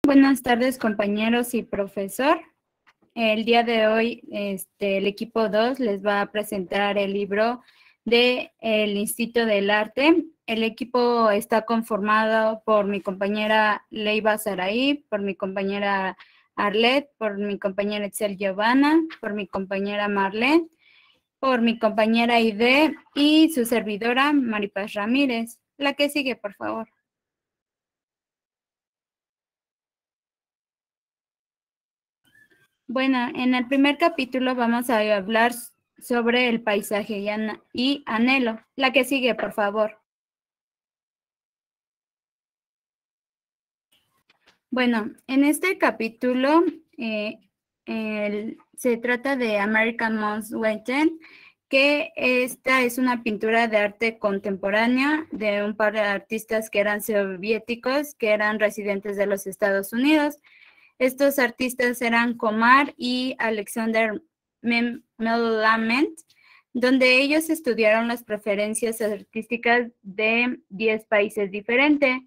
Buenas tardes, compañeros y profesor. El día de hoy, el equipo 2 les va a presentar el libro de El Instituto del Arte. El equipo está conformado por mi compañera Leiva Saraí, por mi compañera Arlet, por mi compañera Excel Giovanna, por mi compañera Marlene, por mi compañera Aide y su servidora Maripaz Ramírez. La que sigue, por favor. Bueno, en el primer capítulo vamos a hablar sobre el paisaje y anhelo. La que sigue, por favor. Bueno, en este capítulo se trata de American Most Wanted, que esta es una pintura de arte contemporánea de un par de artistas que eran soviéticos, que eran residentes de los Estados Unidos. Estos artistas eran Komar y Alexander Melamed, donde ellos estudiaron las preferencias artísticas de 10 países diferentes,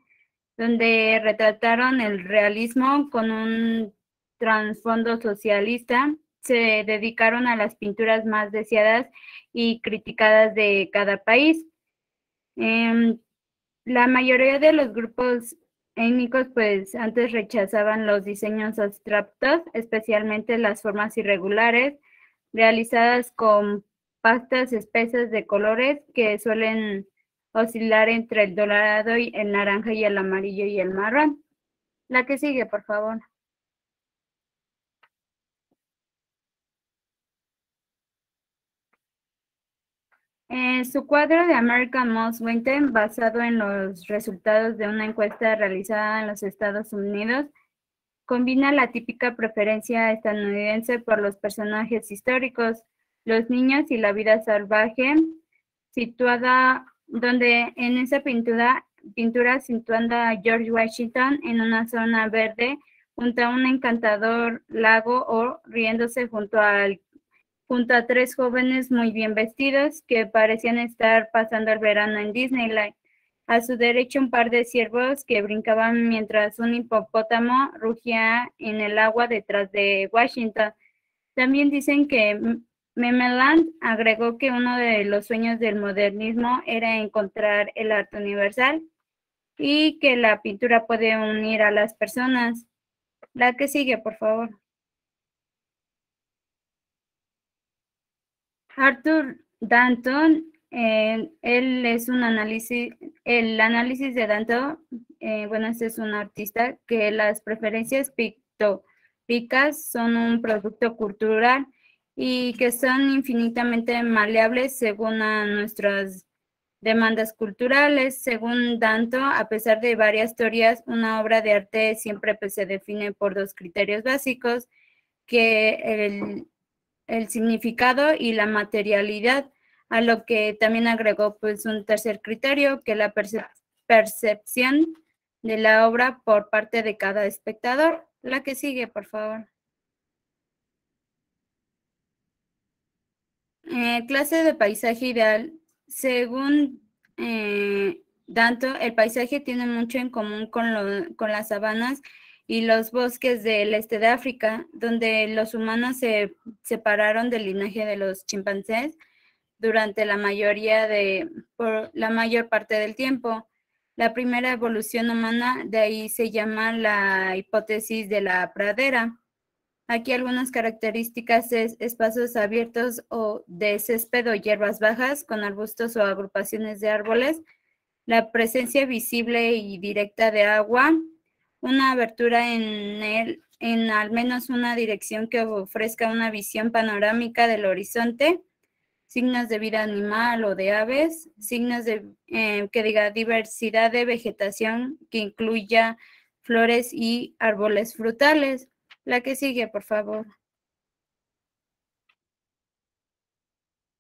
donde retrataron el realismo con un trasfondo socialista. Se dedicaron a las pinturas más deseadas y criticadas de cada país. La mayoría de los grupos étnicos pues antes rechazaban los diseños abstractos, especialmente las formas irregulares realizadas con pastas espesas de colores que suelen oscilar entre el dorado y el naranja y el amarillo y el marrón. La que sigue, por favor. Su cuadro de American Most Wanted, basado en los resultados de una encuesta realizada en los Estados Unidos, combina la típica preferencia estadounidense por los personajes históricos, los niños y la vida salvaje, situada donde en esa pintura situando a George Washington en una zona verde junto a un encantador lago o riéndose junto a tres jóvenes muy bien vestidos que parecían estar pasando el verano en Disneyland. A su derecha un par de ciervos que brincaban mientras un hipopótamo rugía en el agua detrás de Washington. También dicen que Memeland agregó que uno de los sueños del modernismo era encontrar el arte universal y que la pintura puede unir a las personas. La que sigue, por favor. Arthur Danton, él es un el análisis de Danton, bueno, este es un artista que las preferencias pictóricas son un producto cultural y que son infinitamente maleables según a nuestras demandas culturales. Según Danton, a pesar de varias teorías, una obra de arte siempre pues, se define por dos criterios básicos, que el significado y la materialidad, a lo que también agregó pues un tercer criterio, que la percepción de la obra por parte de cada espectador. La que sigue, por favor. Clase de paisaje ideal. Según Danto, el paisaje tiene mucho en común con las sabanas y los bosques del este de África, donde los humanos se separaron del linaje de los chimpancés durante por la mayor parte del tiempo. La primera evolución humana, de ahí se llama la hipótesis de la pradera. Aquí algunas características es espacios abiertos o de césped o hierbas bajas con arbustos o agrupaciones de árboles, la presencia visible y directa de agua, una abertura en al menos una dirección que ofrezca una visión panorámica del horizonte, signos de vida animal o de aves, signos de, que diga diversidad de vegetación que incluya flores y árboles frutales. La que sigue, por favor.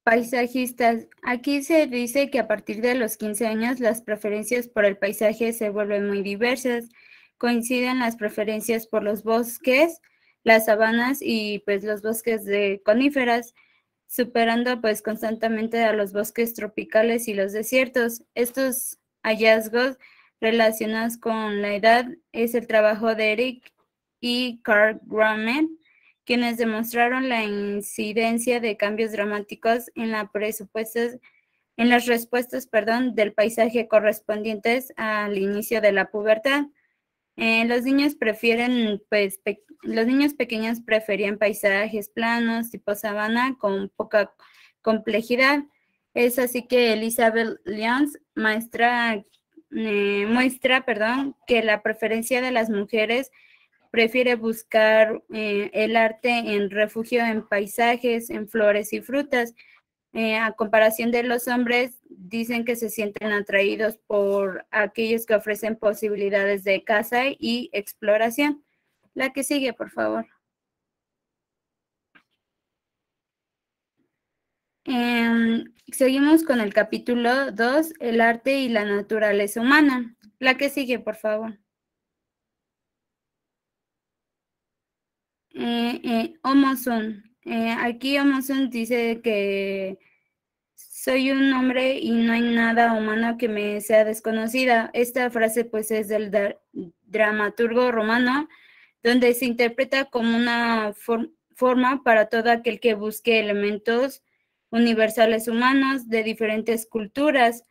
Paisajistas. Aquí se dice que a partir de los 15 años las preferencias por el paisaje se vuelven muy diversas. Coinciden las preferencias por los bosques, las sabanas y pues los bosques de coníferas, superando pues constantemente a los bosques tropicales y los desiertos. Estos hallazgos relacionadas con la edad es el trabajo de Eric y Carl Graham, quienes demostraron la incidencia de cambios dramáticos en las respuestas, del paisaje correspondientes al inicio de la pubertad. Los niños los niños pequeños preferían paisajes planos, tipo sabana, con poca complejidad. Es así que Elizabeth Lyons muestra, que la preferencia de las mujeres prefiere buscar el arte en refugio en paisajes, en flores y frutas. A comparación de los hombres, dicen que se sienten atraídos por aquellos que ofrecen posibilidades de caza y exploración. La que sigue, por favor. Seguimos con el capítulo 2, el arte y la naturaleza humana. La que sigue, por favor. Homo Sum. Aquí Homo Sum dice que soy un hombre y no hay nada humano que me sea desconocida. Esta frase pues es del dramaturgo romano, donde se interpreta como una forma para todo aquel que busque elementos universales humanos de diferentes culturas.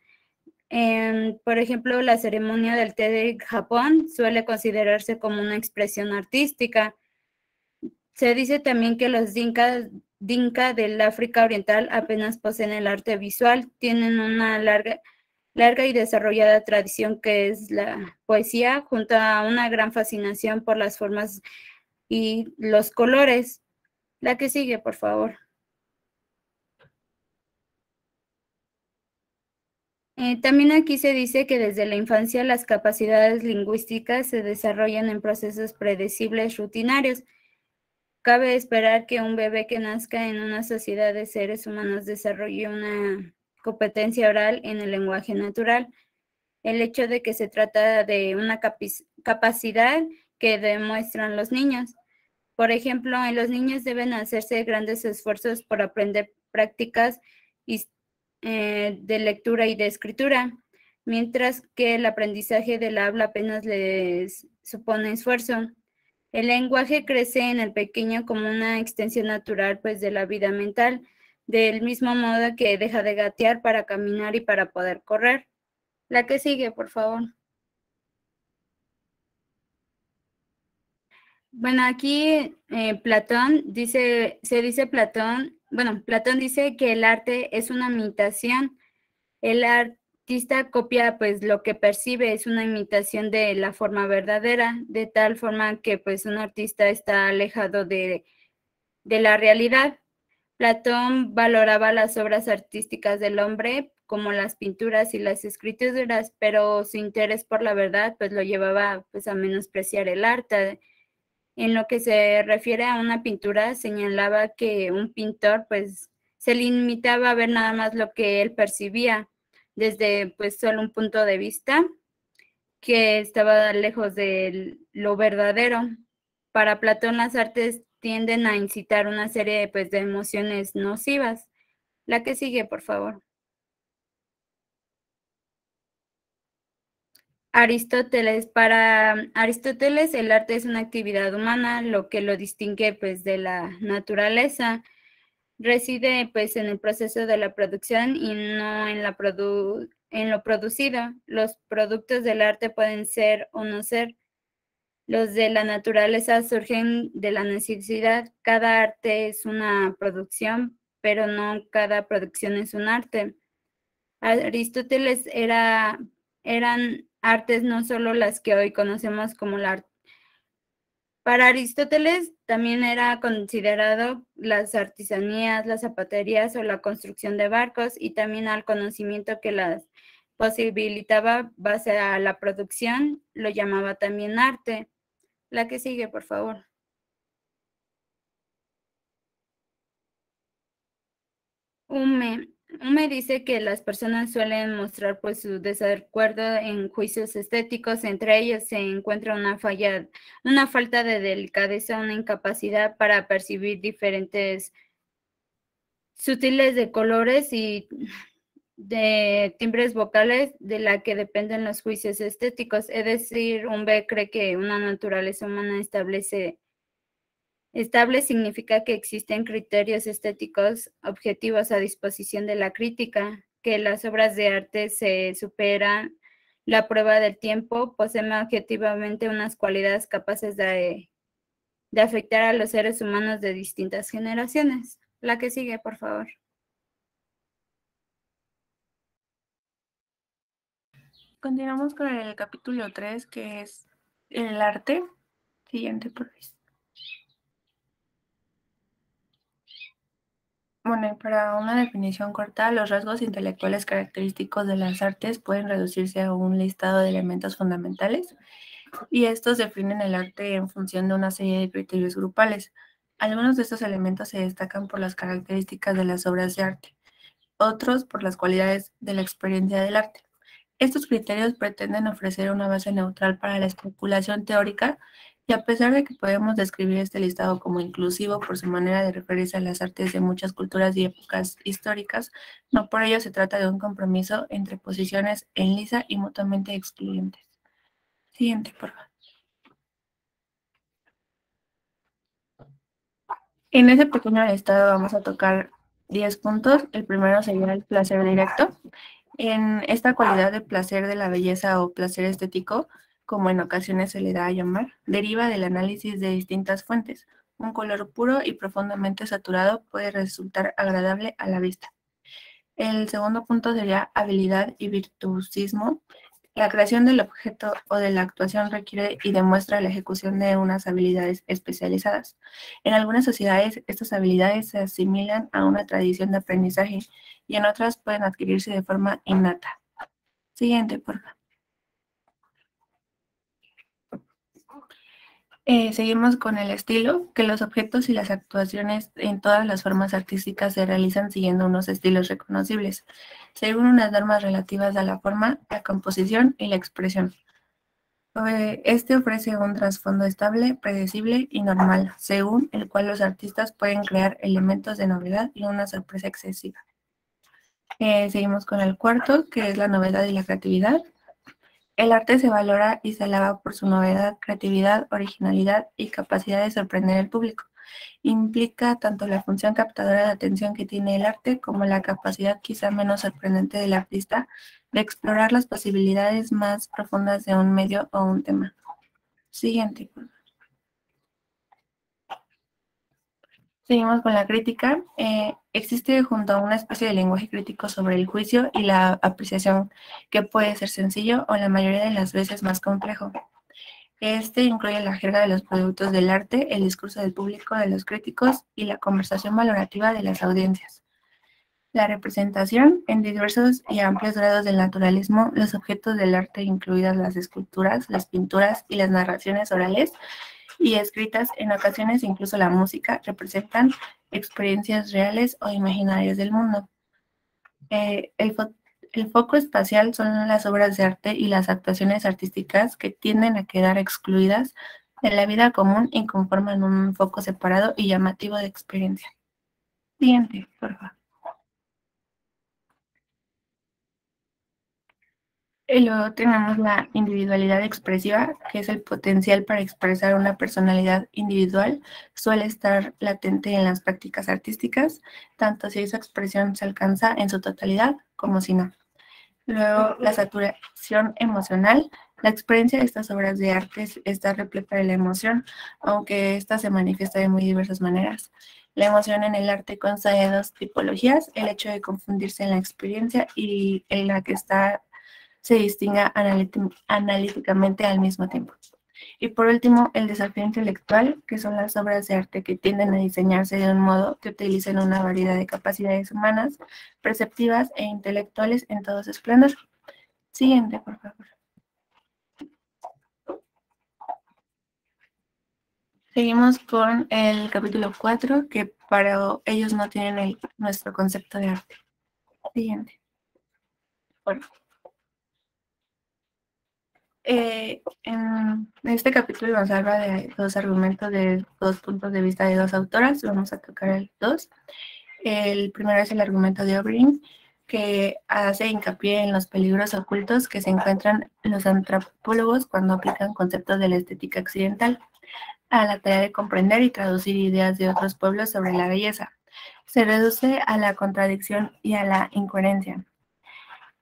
Por ejemplo, la ceremonia del té de Japón suele considerarse como una expresión artística. Se dice también que los Dinka del África Oriental apenas poseen el arte visual, tienen una larga y desarrollada tradición que es la poesía, junto a una gran fascinación por las formas y los colores. La que sigue, por favor. También aquí se dice que desde la infancia las capacidades lingüísticas se desarrollan en procesos predecibles rutinarios. Cabe esperar que un bebé que nazca en una sociedad de seres humanos desarrolle una competencia oral en el lenguaje natural. El hecho de que se trata de una capacidad que demuestran los niños. Por ejemplo, en los niños deben hacerse grandes esfuerzos por aprender prácticas de lectura y de escritura, mientras que el aprendizaje del habla apenas les supone esfuerzo. El lenguaje crece en el pequeño como una extensión natural pues de la vida mental, del mismo modo que deja de gatear para caminar y para poder correr. La que sigue, por favor. Bueno, aquí Platón Platón dice que el arte es una imitación. El artista copia pues lo que percibe, es una imitación de la forma verdadera, de tal forma que pues un artista está alejado de la realidad. Platón valoraba las obras artísticas del hombre, como las pinturas y las escrituras, pero su interés por la verdad pues lo llevaba pues a menospreciar el arte. En lo que se refiere a una pintura, señalaba que un pintor pues se limitaba a ver nada más lo que él percibía desde pues solo un punto de vista que estaba lejos de lo verdadero. Para Platón las artes tienden a incitar una serie pues de emociones nocivas. La que sigue, por favor. Aristóteles. Para Aristóteles el arte es una actividad humana, lo que lo distingue pues de la naturaleza. Reside pues en el proceso de la producción y no en lo producido. Los productos del arte pueden ser o no ser. Los de la naturaleza surgen de la necesidad. Cada arte es una producción, pero no cada producción es un arte. Aristóteles eran artes no solo las que hoy conocemos como la arte. Para Aristóteles también era considerado las artesanías, las zapaterías o la construcción de barcos, y también al conocimiento que las posibilitaba base a la producción, lo llamaba también arte. La que sigue, por favor. Hume dice que las personas suelen mostrar pues su desacuerdo en juicios estéticos. Entre ellos se encuentra una falta de delicadeza, una incapacidad para percibir diferentes sutiles de colores y de timbres vocales de la que dependen los juicios estéticos. Es decir, un B cree que una naturaleza humana estable significa que existen criterios estéticos objetivos a disposición de la crítica, que las obras de arte se superan la prueba del tiempo, poseen objetivamente unas cualidades capaces de afectar a los seres humanos de distintas generaciones. La que sigue, por favor. Continuamos con el capítulo 3, que es el arte. Siguiente, por favor. Bueno, y para una definición corta, los rasgos intelectuales característicos de las artes pueden reducirse a un listado de elementos fundamentales, y estos definen el arte en función de una serie de criterios grupales. Algunos de estos elementos se destacan por las características de las obras de arte, otros por las cualidades de la experiencia del arte. Estos criterios pretenden ofrecer una base neutral para la especulación teórica, y a pesar de que podemos describir este listado como inclusivo por su manera de referirse a las artes de muchas culturas y épocas históricas, no por ello se trata de un compromiso entre posiciones en lisa y mutuamente excluyentes. Siguiente, por favor. En ese pequeño listado vamos a tocar 10 puntos. El primero sería el placer directo. En esta cualidad de placer de la belleza o placer estético, como en ocasiones se le da a llamar, deriva del análisis de distintas fuentes. Un color puro y profundamente saturado puede resultar agradable a la vista. El segundo punto sería habilidad y virtuosismo. La creación del objeto o de la actuación requiere y demuestra la ejecución de unas habilidades especializadas. En algunas sociedades, estas habilidades se asimilan a una tradición de aprendizaje, y en otras pueden adquirirse de forma innata. Siguiente, por favor. Seguimos con el estilo, que los objetos y las actuaciones en todas las formas artísticas se realizan siguiendo unos estilos reconocibles, según unas normas relativas a la forma, la composición y la expresión. Este ofrece un trasfondo estable, predecible y normal, según el cual los artistas pueden crear elementos de novedad y una sorpresa excesiva. Seguimos con el cuarto, que es la novedad y la creatividad. El arte se valora y se alaba por su novedad, creatividad, originalidad y capacidad de sorprender al público. Implica tanto la función captadora de atención que tiene el arte como la capacidad quizá menos sorprendente del artista de explorar las posibilidades más profundas de un medio o un tema. Siguiente. Seguimos con la crítica. Existe junto a una especie de lenguaje crítico sobre el juicio y la apreciación, que puede ser sencillo o la mayoría de las veces más complejo. Este incluye la jerga de los productos del arte, el discurso del público, de los críticos y la conversación valorativa de las audiencias. La representación, en diversos y amplios grados del naturalismo, los objetos del arte, incluidas las esculturas, las pinturas y las narraciones orales y escritas, en ocasiones incluso la música, representan experiencias reales o imaginarias del mundo. El foco espacial son las obras de arte y las actuaciones artísticas que tienden a quedar excluidas de la vida común y conforman un foco separado y llamativo de experiencia. Siguiente, por favor. Y luego tenemos la individualidad expresiva, que es el potencial para expresar una personalidad individual. Suele estar latente en las prácticas artísticas, tanto si esa expresión se alcanza en su totalidad como si no. Luego, la saturación emocional. La experiencia de estas obras de arte está repleta de la emoción, aunque esta se manifiesta de muy diversas maneras. La emoción en el arte consta de dos tipologías: el hecho de confundirse en la experiencia y en la que se distinga analíticamente al mismo tiempo. Y por último, el desafío intelectual, que son las obras de arte que tienden a diseñarse de un modo que utilicen una variedad de capacidades humanas, perceptivas e intelectuales en todo su esplendor. Siguiente, por favor. Seguimos con el capítulo 4, que para ellos no tienen nuestro concepto de arte. Siguiente. Bueno. En este capítulo nos habla de dos argumentos de dos puntos de vista de dos autoras. Vamos a tocar el 2. El primero es el argumento de Oberyn, que hace hincapié en los peligros ocultos que se encuentran los antropólogos cuando aplican conceptos de la estética occidental a la tarea de comprender y traducir ideas de otros pueblos sobre la belleza. Se reduce a la contradicción y a la incoherencia.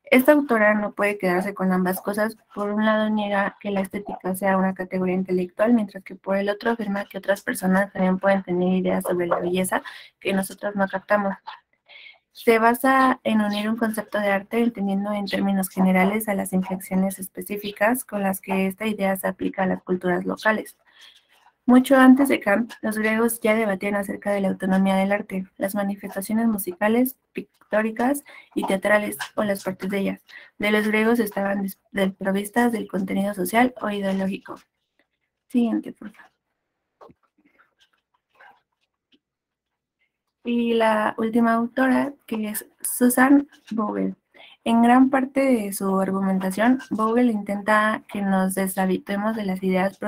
Esta autora no puede quedarse con ambas cosas. Por un lado niega que la estética sea una categoría intelectual, mientras que por el otro afirma que otras personas también pueden tener ideas sobre la belleza que nosotros no captamos. Se basa en unir un concepto de arte entendiendo en términos generales a las inflexiones específicas con las que esta idea se aplica a las culturas locales. Mucho antes de Kant, los griegos ya debatían acerca de la autonomía del arte, las manifestaciones musicales, pictóricas y teatrales, o las partes de ellas. De los griegos estaban desprovistas del contenido social o ideológico. Siguiente, por favor. Y la última autora, que es Susan Vogel. En gran parte de su argumentación, Vogel intenta que nos deshabituemos de las ideas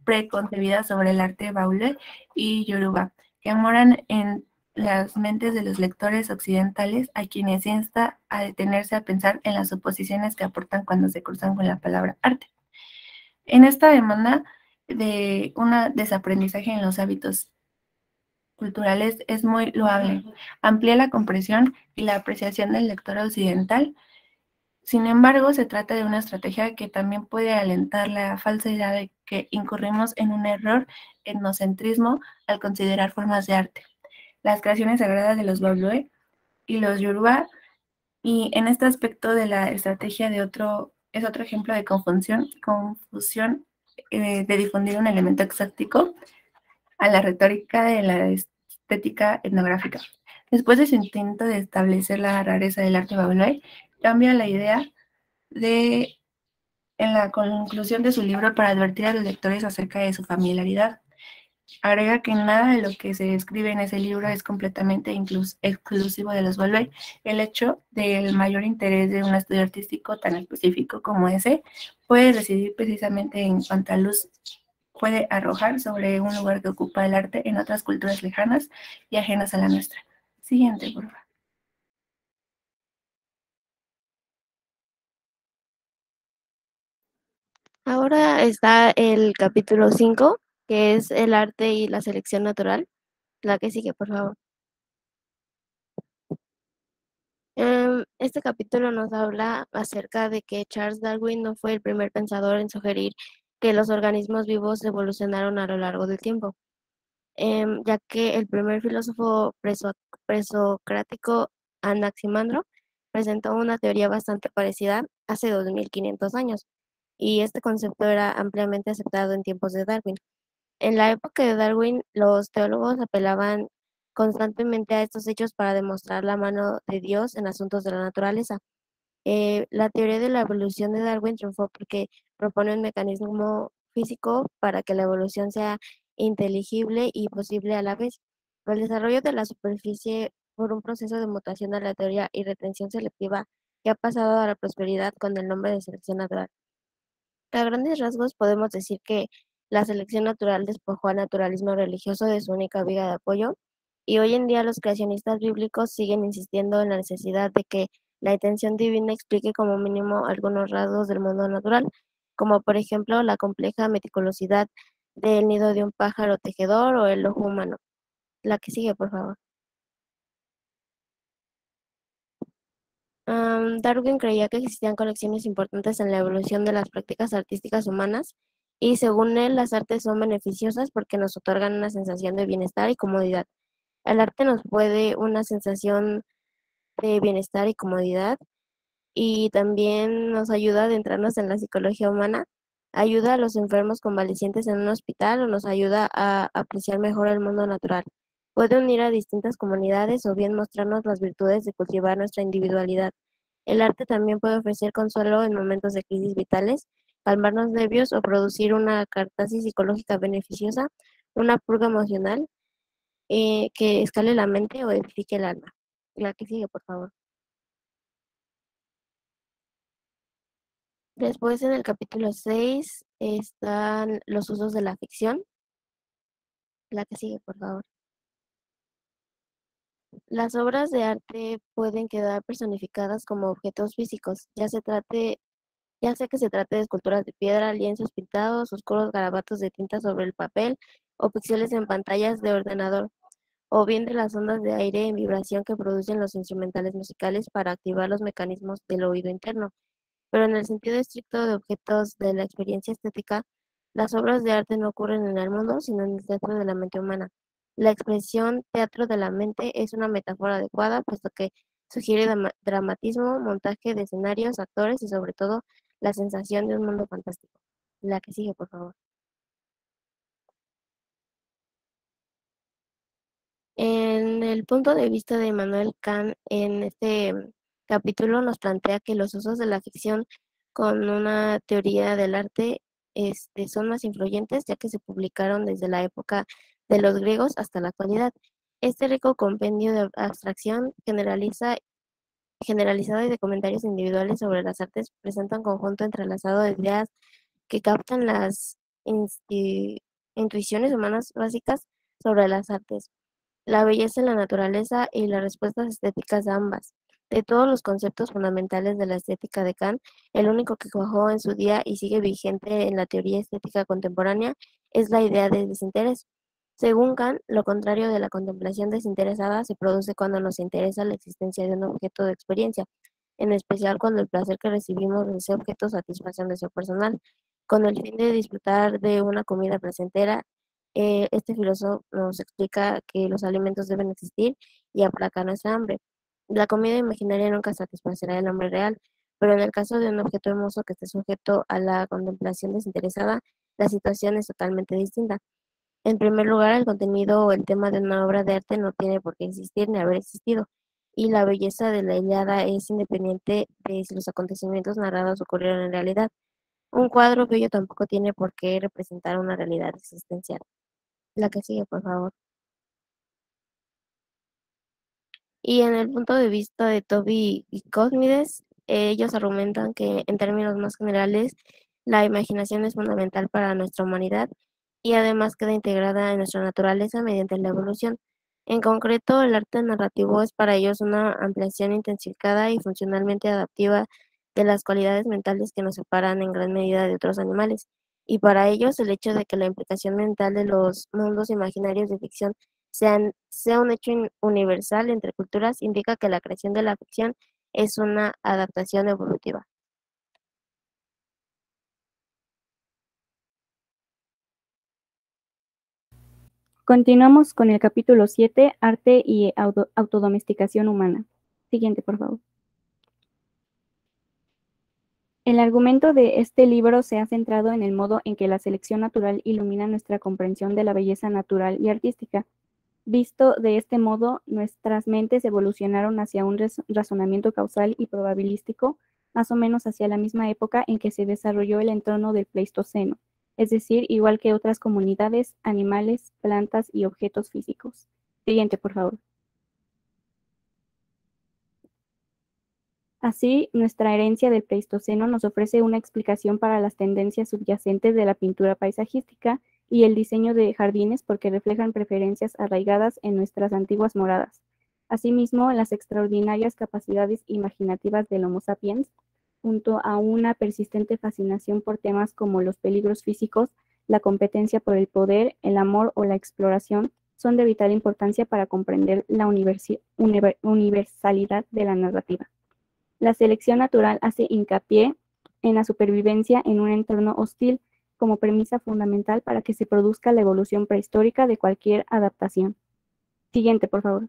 preconcebidas sobre el arte baule y yoruba, que moran en las mentes de los lectores occidentales, a quienes insta a detenerse a pensar en las oposiciones que aportan cuando se cruzan con la palabra arte. En esta demanda de un desaprendizaje en los hábitos culturales es muy loable, amplía la comprensión y la apreciación del lector occidental. Sin embargo, se trata de una estrategia que también puede alentar la falsa idea de que incurrimos en un error etnocentrismo al considerar formas de arte, las creaciones sagradas de los Babloe y los Yoruba, y en este aspecto de la estrategia es otro ejemplo de confusión de difundir un elemento exótico a la retórica de la estética etnográfica. Después de su intento de establecer la rareza del arte Babloe, cambia la idea en la conclusión de su libro para advertir a los lectores acerca de su familiaridad. Agrega que nada de lo que se escribe en ese libro es completamente exclusivo de los Boulevard. El hecho del mayor interés de un estudio artístico tan específico como ese puede residir precisamente en cuánta luz puede arrojar sobre un lugar que ocupa el arte en otras culturas lejanas y ajenas a la nuestra. Siguiente, por favor. Ahora está el capítulo 5, que es el arte y la selección natural. La que sigue, por favor. Este capítulo nos habla acerca de que Charles Darwin no fue el primer pensador en sugerir que los organismos vivos evolucionaron a lo largo del tiempo, ya que el primer filósofo presocrático, Anaximandro, presentó una teoría bastante parecida hace 2500 años, y este concepto era ampliamente aceptado en tiempos de Darwin. En la época de Darwin, los teólogos apelaban constantemente a estos hechos para demostrar la mano de Dios en asuntos de la naturaleza. La teoría de la evolución de Darwin triunfó porque propone un mecanismo físico para que la evolución sea inteligible y posible a la vez. El desarrollo de la superficie por un proceso de mutación aleatoria y retención selectiva que ha pasado a la prosperidad con el nombre de selección natural. A grandes rasgos podemos decir que la selección natural despojó al naturalismo religioso de su única viga de apoyo, y hoy en día los creacionistas bíblicos siguen insistiendo en la necesidad de que la intención divina explique como mínimo algunos rasgos del mundo natural, como por ejemplo la compleja meticulosidad del nido de un pájaro tejedor o el ojo humano. La que sigue, por favor. Darwin creía que existían conexiones importantes en la evolución de las prácticas artísticas humanas, y según él las artes son beneficiosas porque nos otorgan una sensación de bienestar y comodidad. El arte nos puede una sensación de bienestar y comodidad, y también nos ayuda a adentrarnos en la psicología humana, ayuda a los enfermos convalecientes en un hospital o nos ayuda a apreciar mejor el mundo natural. Puede unir a distintas comunidades o bien mostrarnos las virtudes de cultivar nuestra individualidad. El arte también puede ofrecer consuelo en momentos de crisis vitales, calmar los nervios o producir una catarsis psicológica beneficiosa, una purga emocional que escale la mente o edifique el alma. La que sigue, por favor. Después, en el capítulo 6 están los usos de la ficción. La que sigue, por favor. Las obras de arte pueden quedar personificadas como objetos físicos, ya sea que se trate de esculturas de piedra, lienzos pintados, oscuros garabatos de tinta sobre el papel o píxeles en pantallas de ordenador, o bien de las ondas de aire en vibración que producen los instrumentales musicales para activar los mecanismos del oído interno. Pero en el sentido estricto de objetos de la experiencia estética, las obras de arte no ocurren en el mundo, sino en el teatro de la mente humana. La expresión teatro de la mente es una metáfora adecuada, puesto que sugiere dramatismo, montaje de escenarios, actores y sobre todo la sensación de un mundo fantástico. La que sigue, por favor. En el punto de vista de Immanuel Kant, en este capítulo nos plantea que los usos de la ficción con una teoría del arte son más influyentes, ya que se publicaron desde la época de los griegos hasta la actualidad. Este rico compendio de abstracción generalizada y de comentarios individuales sobre las artes presenta un conjunto entrelazado de ideas que captan las intuiciones humanas básicas sobre las artes, la belleza en la naturaleza y las respuestas estéticas de ambas. De todos los conceptos fundamentales de la estética de Kant, el único que cuajó en su día y sigue vigente en la teoría estética contemporánea es la idea de desinterés. Según Kant, lo contrario de la contemplación desinteresada se produce cuando nos interesa la existencia de un objeto de experiencia, en especial cuando el placer que recibimos de ese objeto satisface un deseo personal. Con el fin de disfrutar de una comida placentera, este filósofo nos explica que los alimentos deben existir y aplacar nuestra hambre. La comida imaginaria nunca satisfacerá el hambre real, pero en el caso de un objeto hermoso que esté sujeto a la contemplación desinteresada, la situación es totalmente distinta. En primer lugar, el contenido o el tema de una obra de arte no tiene por qué existir ni haber existido, y la belleza de la Ilíada es independiente de si los acontecimientos narrados ocurrieron en realidad. Un cuadro bello tampoco tiene por qué representar una realidad existencial. La que sigue, por favor. Y en el punto de vista de Toby y Cosmides, ellos argumentan que en términos más generales, la imaginación es fundamental para nuestra humanidad y además queda integrada en nuestra naturaleza mediante la evolución. En concreto, el arte narrativo es para ellos una ampliación intensificada y funcionalmente adaptiva de las cualidades mentales que nos separan en gran medida de otros animales. Y para ellos, el hecho de que la implicación mental de los mundos imaginarios de ficción sea un hecho universal entre culturas indica que la creación de la ficción es una adaptación evolutiva. Continuamos con el capítulo 7, Arte y autodomesticación humana. Siguiente, por favor. El argumento de este libro se ha centrado en el modo en que la selección natural ilumina nuestra comprensión de la belleza natural y artística. Visto de este modo, nuestras mentes evolucionaron hacia un razonamiento causal y probabilístico, más o menos hacia la misma época en que se desarrolló el entorno del Pleistoceno, es decir, igual que otras comunidades, animales, plantas y objetos físicos. Siguiente, por favor. Así, nuestra herencia del Pleistoceno nos ofrece una explicación para las tendencias subyacentes de la pintura paisajística y el diseño de jardines porque reflejan preferencias arraigadas en nuestras antiguas moradas. Asimismo, las extraordinarias capacidades imaginativas del Homo sapiens, junto a una persistente fascinación por temas como los peligros físicos, la competencia por el poder, el amor o la exploración, son de vital importancia para comprender la universalidad de la narrativa. La selección natural hace hincapié en la supervivencia en un entorno hostil como premisa fundamental para que se produzca la evolución prehistórica de cualquier adaptación. Siguiente, por favor.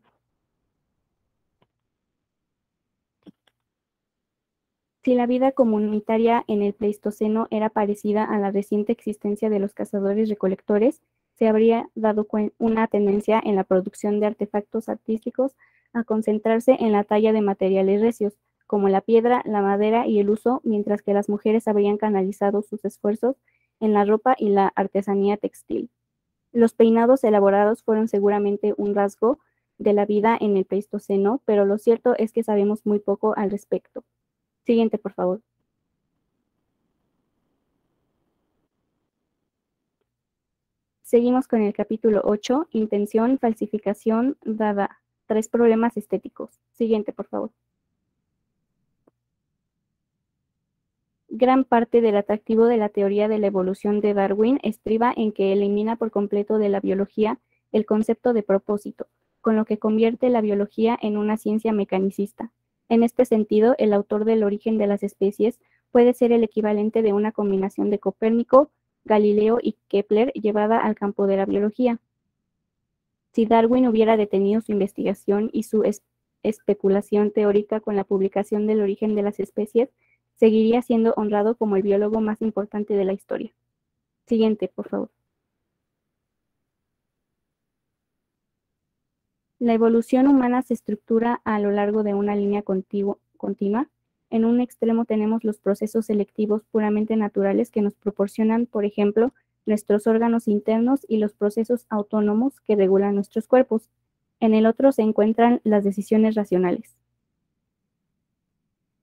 Si la vida comunitaria en el Pleistoceno era parecida a la reciente existencia de los cazadores-recolectores, se habría dado una tendencia en la producción de artefactos artísticos a concentrarse en la talla de materiales recios, como la piedra, la madera y el uso, mientras que las mujeres habrían canalizado sus esfuerzos en la ropa y la artesanía textil. Los peinados elaborados fueron seguramente un rasgo de la vida en el Pleistoceno, pero lo cierto es que sabemos muy poco al respecto. Siguiente, por favor. Seguimos con el capítulo 8, Intención, Falsificación, Dada. 3 problemas estéticos. Siguiente, por favor. Gran parte del atractivo de la teoría de la evolución de Darwin estriba en que elimina por completo de la biología el concepto de propósito, con lo que convierte la biología en una ciencia mecanicista. En este sentido, el autor del Origen de las especies puede ser el equivalente de una combinación de Copérnico, Galileo y Kepler llevada al campo de la biología. Si Darwin hubiera detenido su investigación y su especulación teórica con la publicación del Origen de las especies, seguiría siendo honrado como el biólogo más importante de la historia. Siguiente, por favor. La evolución humana se estructura a lo largo de una línea continua. En un extremo tenemos los procesos selectivos puramente naturales que nos proporcionan, por ejemplo, nuestros órganos internos y los procesos autónomos que regulan nuestros cuerpos. En el otro se encuentran las decisiones racionales.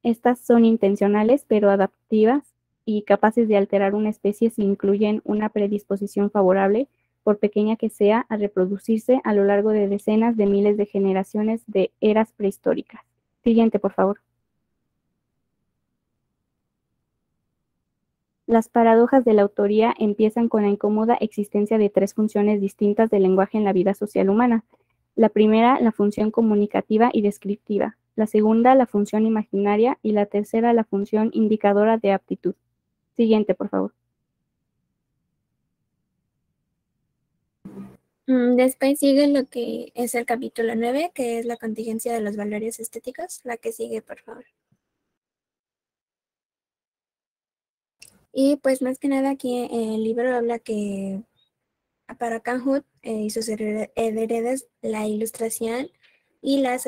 Estas son intencionales, pero adaptivas y capaces de alterar una especie si incluyen una predisposición favorable, por pequeña que sea, a reproducirse a lo largo de decenas de miles de generaciones de eras prehistóricas. Siguiente, por favor. Las paradojas de la autoría empiezan con la incómoda existencia de 3 funciones distintas del lenguaje en la vida social humana. La primera, la función comunicativa y descriptiva. La segunda, la función imaginaria. Y la tercera, la función indicadora de aptitud. Siguiente, por favor. Después sigue lo que es el capítulo 9, que es la contingencia de los valores estéticos. La que sigue, por favor. Y pues más que nada aquí el libro habla que para Canhut y sus herederes la ilustración y la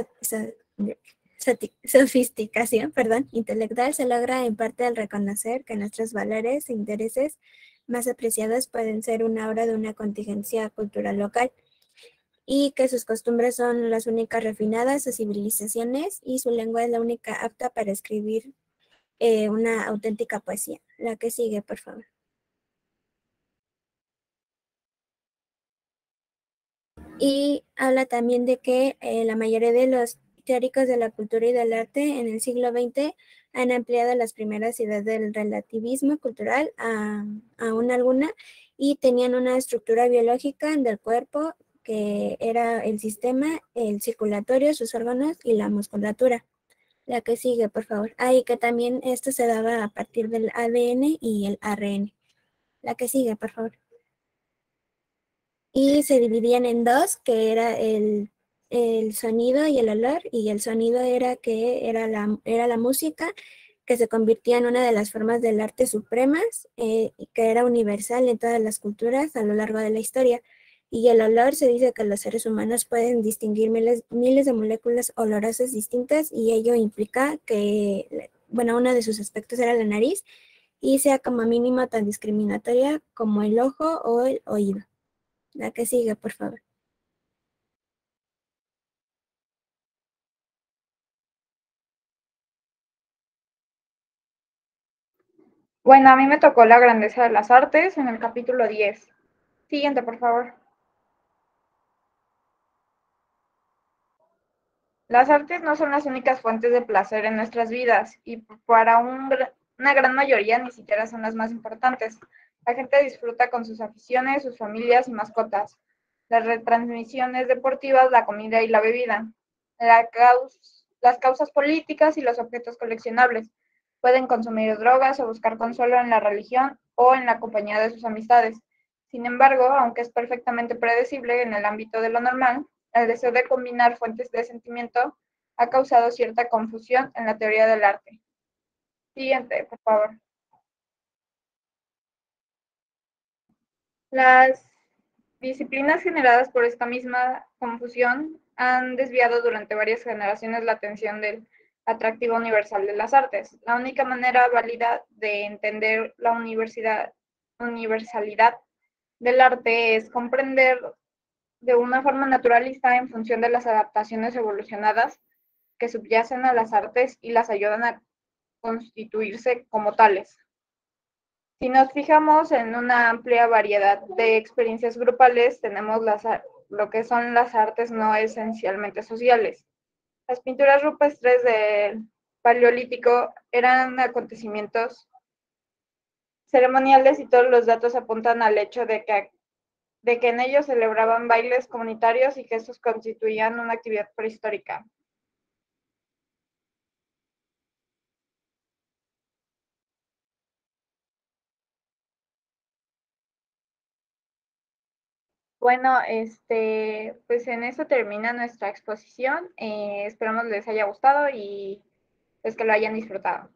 sofisticación intelectual se logra en parte al reconocer que nuestros valores e intereses más apreciados pueden ser una obra de una contingencia cultural local y que sus costumbres son las únicas refinadas o civilizaciones y su lengua es la única apta para escribir una auténtica poesía. La que sigue, por favor. Y habla también de que la mayoría de los teóricos de la cultura y del arte en el siglo XX han ampliado las primeras ideas del relativismo cultural aún alguna y tenían una estructura biológica del cuerpo que era el sistema, el circulatorio, sus órganos y la musculatura. La que sigue, por favor. Y que también esto se daba a partir del ADN y el ARN. La que sigue, por favor. Y se dividían en dos, que era el sonido y el olor, y el sonido era que era la música, que se convirtió en una de las formas del arte supremas, y que era universal en todas las culturas a lo largo de la historia. Y el olor se dice que los seres humanos pueden distinguir miles de moléculas olorosas distintas, y ello implica que, bueno, uno de sus aspectos era la nariz, y sea como mínimo tan discriminatoria como el ojo o el oído. La que sigue, por favor. Bueno, a mí me tocó la grandeza de las artes en el capítulo 10. Siguiente, por favor. Las artes no son las únicas fuentes de placer en nuestras vidas y para una gran mayoría ni siquiera son las más importantes. La gente disfruta con sus aficiones, sus familias y mascotas, las retransmisiones deportivas, la comida y la bebida, las causas políticas y los objetos coleccionables. Pueden consumir drogas o buscar consuelo en la religión o en la compañía de sus amistades. Sin embargo, aunque es perfectamente predecible en el ámbito de lo normal, el deseo de combinar fuentes de sentimiento ha causado cierta confusión en la teoría del arte. Siguiente, por favor. Las disciplinas generadas por esta misma confusión han desviado durante varias generaciones la atención del atractivo universal de las artes. La única manera válida de entender la universalidad del arte es comprender de una forma naturalista en función de las adaptaciones evolucionadas que subyacen a las artes y las ayudan a constituirse como tales. Si nos fijamos en una amplia variedad de experiencias grupales, tenemos lo que son las artes no esencialmente sociales. Las pinturas rupestres del Paleolítico eran acontecimientos ceremoniales y todos los datos apuntan al hecho de que en ellos celebraban bailes comunitarios y que estos constituían una actividad prehistórica. Bueno, pues en eso termina nuestra exposición. Esperamos les haya gustado y pues que lo hayan disfrutado.